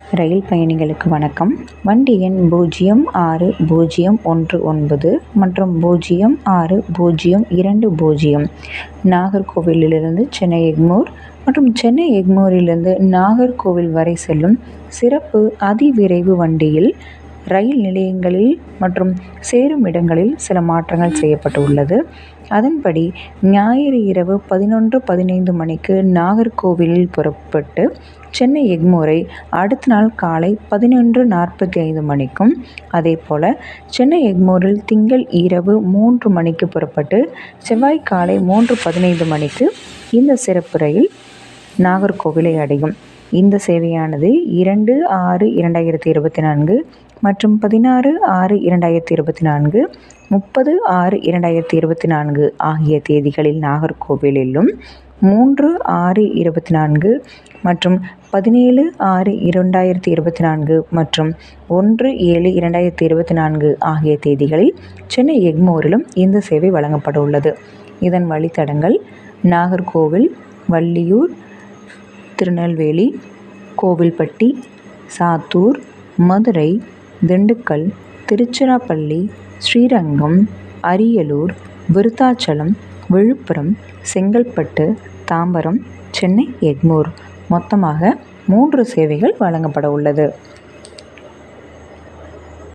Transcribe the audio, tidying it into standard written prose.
ரயில் பயணிகளுக்கு வணக்கம். வண்டி எண் 0619 மற்றும் 0620 நாகர்கோவிலிருந்து சென்னை எக்மோர் மற்றும் சென்னை எக்மோரிலிருந்து நாகர்கோவில் வரை செல்லும் சிறப்பு அதிவிரைவு வண்டியில் ரயில் நிலையங்களில் மற்றும் சேரும் இடங்களில் சில மாற்றங்கள் செய்யப்பட்டுள்ளது. அதன்படி ஞாயிறு இரவு 11:15 மணிக்கு நாகர்கோவிலில் புறப்பட்டு சென்னை எக்மோரை அடுத்த நாள் காலை 11:45 மணிக்கும், அதேபோல சென்னை எக்மோரில் திங்கள் இரவு 3 மணிக்கு புறப்பட்டு செவ்வாய் காலை 3:15 மணிக்கு இந்த சிறப்பு ரயில் நாகர்கோவிலை அடையும். இந்த சேவையானது 2/6/2024 மற்றும் 16/6/2024, 30/6/2024 ஆகிய தேதிகளில் நாகர்கோவிலிலும், 3/6/24 மற்றும் 17/6/2024 மற்றும் 1/7/2024 ஆகிய தேதிகளில் சென்னை எக்மோரிலும் இந்த சேவை வழங்கப்பட உள்ளது. இதன் வழித்தடங்கள் நாகர்கோவில், வள்ளியூர், திருநெல்வேலி, கோவில்பட்டி, சாத்தூர், மதுரை, திண்டுக்கல், திருச்சிராப்பள்ளி, ஸ்ரீரங்கம், அரியலூர், விருத்தாச்சலம், விழுப்புரம், செங்கல்பட்டு, தாம்பரம், சென்னை எக்மோர் மொத்தமாக 3 சேவைகள் வழங்கப்பட உள்ளது.